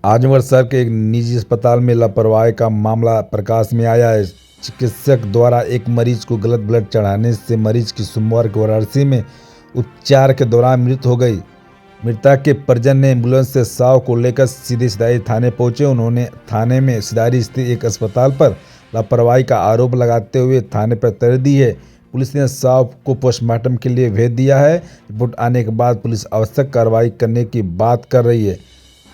आजमगढ़ शहर के एक निजी अस्पताल में लापरवाही का मामला प्रकाश में आया है। चिकित्सक द्वारा एक मरीज को गलत ब्लड चढ़ाने से मरीज की सोमवार को वाराणसी में उपचार के दौरान मृत्यु हो गई। मृतक के परिजन ने एम्बुलेंस से शव को लेकर सीधे सिधारी थाने पहुंचे। उन्होंने थाने में सिधारी स्थित एक अस्पताल पर लापरवाही का आरोप लगाते हुए थाने पर तहरीर दी है। पुलिस ने शव को पोस्टमार्टम के लिए भेज दिया है। रिपोर्ट आने के बाद पुलिस आवश्यक कार्रवाई करने की बात कर रही है।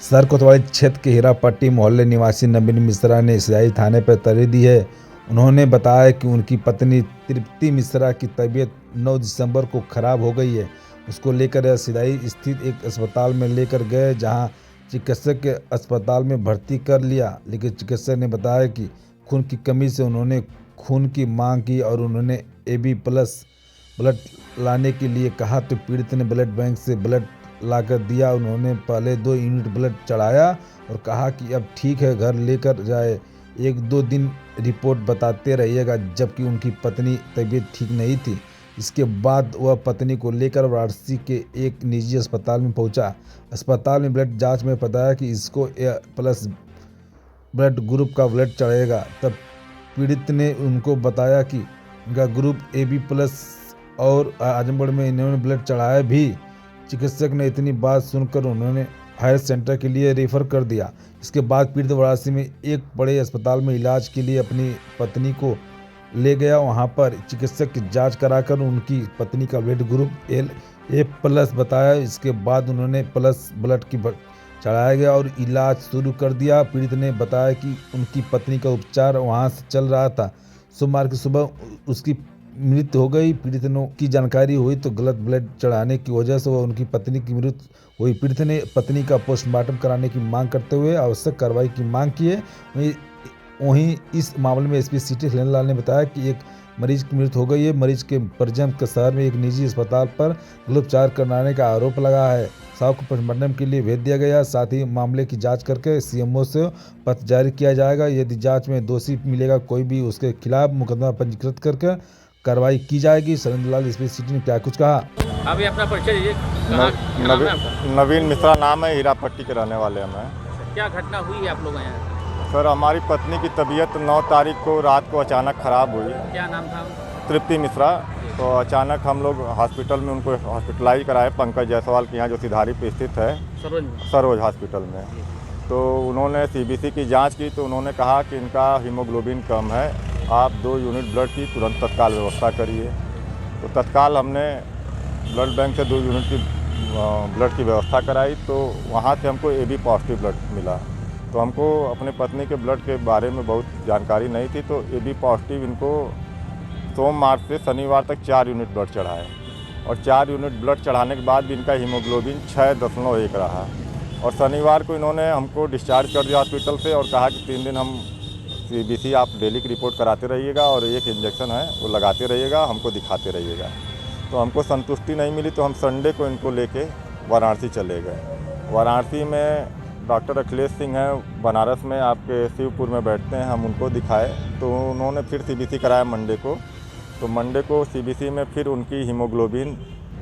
शहर कोतवाली क्षेत्र के हीरापट्टी मोहल्ले निवासी नवीन मिश्रा ने सिधारी थाने पर तहरीर दी है। उन्होंने बताया कि उनकी पत्नी तृप्ति मिश्रा की तबीयत 9 दिसंबर को खराब हो गई है। उसको लेकर सिधारी स्थित एक अस्पताल में लेकर गए, जहां चिकित्सक के अस्पताल में भर्ती कर लिया, लेकिन चिकित्सक ने बताया कि खून की कमी से उन्होंने खून की मांग की और उन्होंने AB+ ब्लड लाने के लिए कहा तो पीड़ित ने ब्लड बैंक से ब्लड लाकर दिया। उन्होंने पहले 2 यूनिट ब्लड चढ़ाया और कहा कि अब ठीक है, घर लेकर जाए, 1-2 दिन रिपोर्ट बताते रहिएगा, जबकि उनकी पत्नी तबीयत ठीक नहीं थी। इसके बाद वह पत्नी को लेकर वाराणसी के एक निजी अस्पताल में पहुंचा। अस्पताल में ब्लड जांच में बताया कि इसको A+ ब्लड ग्रुप का ब्लड चढ़ेगा। तब पीड़ित ने उनको बताया कि इनका ग्रुप AB+ और आजमगढ़ में इन्होंने ब्लड चढ़ाया भी। चिकित्सक ने इतनी बात सुनकर उन्होंने हायर सेंटर के लिए रेफर कर दिया। इसके बाद पीड़ित वाराणसी में एक बड़े अस्पताल में इलाज के लिए अपनी पत्नी को ले गया। वहां पर चिकित्सक की जांच कराकर उनकी पत्नी का ब्लड ग्रुप A+ बताया। इसके बाद उन्होंने प्लस ब्लड की चढ़ाया गया और इलाज शुरू कर दिया। पीड़ित ने बताया कि उनकी पत्नी का उपचार वहां से चल रहा था। सोमवार की सुबह उसकी मृत्यु हो गई। पीड़ित की जानकारी हुई तो गलत ब्लड चढ़ाने की वजह से वह उनकी पत्नी की मृत्यु हुई। पीड़ित ने पत्नी का पोस्टमार्टम कराने की मांग करते हुए आवश्यक कार्रवाई की मांग की है। वहीं इस मामले में SP सिटी खलीलाल ने बताया कि एक मरीज की मृत्यु हो गई है। मरीज के परिजन के शहर में एक निजी अस्पताल पर गलत उपचार कराने का आरोप लगा है। शव को पोस्टमार्टम के लिए भेज दिया गया। साथ ही मामले की जांच करके CMO से पत्र जारी किया जाएगा। यदि जांच में दोषी मिलेगा कोई भी, उसके खिलाफ मुकदमा पंजीकृत करके कार्रवाई की जाएगी। सरिंदरलाल SP सिटी ने क्या कुछ कहा। अभी अपना परिचय दीजिए। क्या नाम है आपका? नवीन मिश्रा नाम है, हीरापट्टी के रहने वाले हैं। मैं क्या घटना हुई है आप लोगों यहाँ? सर, हमारी पत्नी की तबीयत 9 तारीख को रात को अचानक ख़राब हुई। क्या नाम था? तृप्ति मिश्रा। तो अचानक हम लोग हॉस्पिटल में उनको हॉस्पिटलाइज कराए, पंकज जायसवाल के यहाँ जो सिधारी पे स्थित है, सरोज हॉस्पिटल में। तो उन्होंने CBC की जांच की तो उन्होंने कहा कि इनका हीमोग्लोबिन कम है, आप 2 यूनिट ब्लड की तुरंत तत्काल व्यवस्था करिए। तो तत्काल हमने ब्लड बैंक से 2 यूनिट की ब्लड की व्यवस्था कराई। तो वहाँ से हमको AB+ ब्लड मिला। तो हमको अपने पत्नी के ब्लड के बारे में बहुत जानकारी नहीं थी। तो AB+ इनको सोमवार से शनिवार तक 4 यूनिट ब्लड चढ़ाए और 4 यूनिट ब्लड चढ़ाने के बाद भी इनका हीमोग्लोबिन 6.1 रहा। और शनिवार को इन्होंने हमको डिस्चार्ज कर दिया हॉस्पिटल से और कहा कि 3 दिन हम CBC आप डेली की रिपोर्ट कराते रहिएगा और एक इंजेक्शन है वो लगाते रहिएगा, हमको दिखाते रहिएगा। तो हमको संतुष्टि नहीं मिली तो हम संडे को इनको लेके वाराणसी चले गए। वाराणसी में डॉक्टर अखिलेश सिंह हैं, बनारस में आपके शिवपुर में बैठते हैं, हम उनको दिखाए। तो उन्होंने फिर CBC कराया मंडे को। तो मंडे को CBC में फिर उनकी हीमोग्लोबिन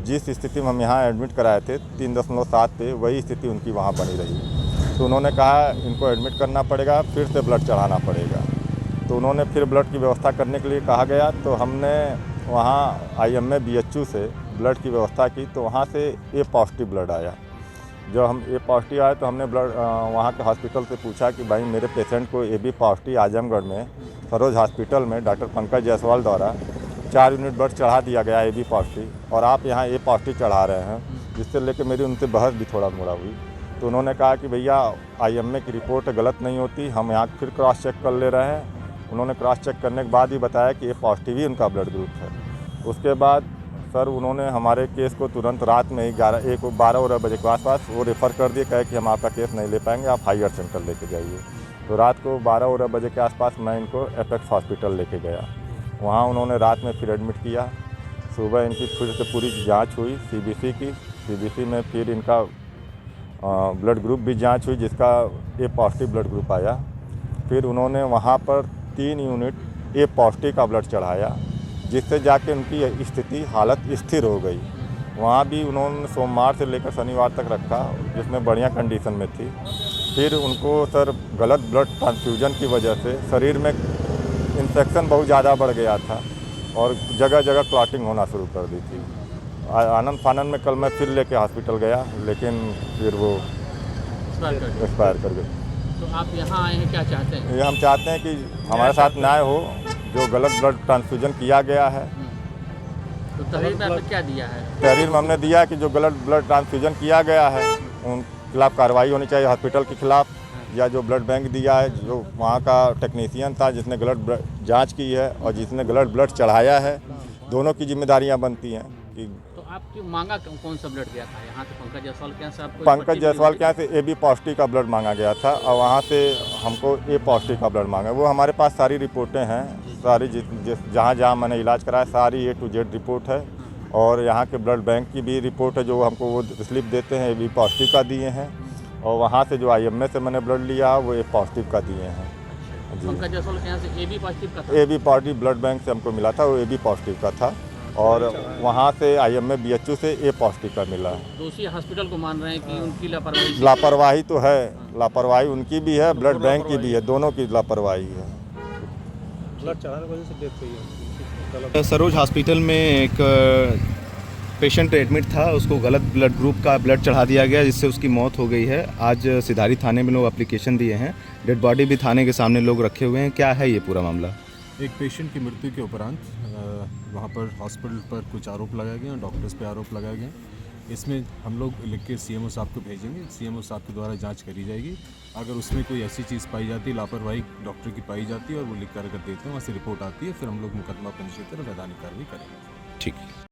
जिस स्थिति में हम यहाँ एडमिट कराए थे 3.7 पे, वही स्थिति उनकी वहाँ बनी रही। तो उन्होंने कहा इनको एडमिट करना पड़ेगा, फिर से ब्लड चढ़ाना पड़ेगा। तो उन्होंने फिर ब्लड की व्यवस्था करने के लिए कहा गया। तो हमने वहाँ IMA BHU से ब्लड की व्यवस्था की तो वहाँ से A+ ब्लड आया। जब हम A+ आए तो हमने ब्लड वहाँ के हॉस्पिटल से पूछा कि भाई मेरे पेशेंट को AB+ आजमगढ़ में सरोज हॉस्पिटल में डॉक्टर पंकज जायसवाल द्वारा 4 यूनिट ब्लड चढ़ा दिया गया AB+ और आप यहाँ A+ चढ़ा रहे हैं, जिससे लेकर मेरी उनसे बहस भी थोड़ा मोड़ा हुई। तो उन्होंने कहा कि भैया IMA की रिपोर्ट गलत नहीं होती, हम यहाँ फिर क्रॉस चेक कर ले रहे हैं। उन्होंने क्रॉस चेक करने के बाद ही बताया कि A+ ही उनका ब्लड ग्रुप है। उसके बाद सर उन्होंने हमारे केस को तुरंत रात में ही 12 बजे के आसपास वो रेफ़र कर दिए, कहे कि हम आपका केस नहीं ले पाएंगे, आप हायर सेंटर लेके जाइए। तो रात को 12 बजे के आसपास मैं इनको एपेक्स हॉस्पिटल लेके गया। वहाँ उन्होंने रात में फिर एडमिट किया। सुबह इनकी फिर से पूरी जांच हुई CBC की। CBC में फिर इनका ब्लड ग्रुप भी जांच हुई, जिसका A+ ब्लड ग्रुप आया। फिर उन्होंने वहाँ पर 3 यूनिट A+ का ब्लड चढ़ाया, जिससे जाके उनकी स्थिति हालत स्थिर हो गई। वहाँ भी उन्होंने सोमवार से लेकर शनिवार तक रखा, जिसमें बढ़िया कंडीशन में थी। फिर उनको सर गलत ब्लड ट्रांसफ्यूजन की वजह से शरीर में इन्फेक्शन बहुत ज़्यादा बढ़ गया था और जगह जगह क्लॉटिंग होना शुरू कर दी थी। आनंद फानन में कल मैं फिर लेके हॉस्पिटल गया, लेकिन फिर वो एक्सपायर कर गए। तो आप यहाँ आए हैं, क्या चाहते हैं? ये हम चाहते हैं कि हमारे साथ न्याय हो, जो गलत ब्लड ट्रांसफ्यूजन किया गया है। तो तहरीर में आपने क्या दिया है? तहरीर में हमने दिया है कि जो गलत ब्लड ट्रांसफ्यूजन किया गया है उन खिलाफ कार्रवाई होनी चाहिए, हॉस्पिटल के खिलाफ, या जो ब्लड बैंक दिया है, जो वहाँ का टेक्नीशियन था जिसने गलत जांच की है और जिसने गलत ब्लड चढ़ाया है, दोनों की जिम्मेदारियाँ बनती हैं। कि तो आपकी मांगा कौन सा ब्लड दिया था? यहाँ से पंकज जायसवाल के यहाँ से आपको? पंकज जायसवाल के यहाँ से AB पॉजिटिव का ब्लड मांगा गया था और वहाँ से हमको A पॉजिटिव का ब्लड मांगा। वो हमारे पास सारी रिपोर्टें हैं, सारी जहाँ जहाँ मैंने इलाज कराया सारी A to Z रिपोर्ट है, और यहाँ के ब्लड बैंक की भी रिपोर्ट है, जो हमको वो स्लिप देते हैं AB पॉजिटिव का दिए हैं, और वहाँ से जो IMA से मैंने ब्लड लिया वो A पॉजिटिव का दिए हैं। पंकज जायसवाल के यहाँ से AB पॉजिटिव का था? AB पॉजिटिव ब्लड बैंक से हमको मिला था, वो AB पॉजिटिव का था, और वहाँ से IMA BHU से A पॉजिटिव का मिला। दोषी हॉस्पिटल को मान रहे हैं कि उनकी लापरवाही? लापरवाही तो है, लापरवाही उनकी भी है, ब्लड बैंक की भी है, दोनों की लापरवाही है। ब्लड चढ़ाने की वजह से डेथ हुई है। सरोज हॉस्पिटल में एक पेशेंट एडमिट था, उसको गलत ब्लड ग्रुप का ब्लड चढ़ा दिया गया, जिससे उसकी मौत हो गई है। आज सिधारी थाने में लोग एप्लीकेशन दिए हैं, डेड बॉडी भी थाने के सामने लोग रखे हुए हैं। क्या है ये पूरा मामला? एक पेशेंट की मृत्यु के उपरांत वहाँ पर हॉस्पिटल पर कुछ आरोप लगाए गए, डॉक्टर्स पे आरोप लगाए गए। इसमें हम लोग लिख के CMO साहब को भेजेंगे, CMO साहब के द्वारा जांच करी जाएगी। अगर उसमें कोई ऐसी चीज़ पाई जाती है, लापरवाही डॉक्टर की पाई जाती है और वो लिख कर अगर देते हैं, वहाँ से रिपोर्ट आती है, फिर हम लोग मुकदमा पंजीकृत कर वैधानिक कार्रवाई करेंगे। ठीक।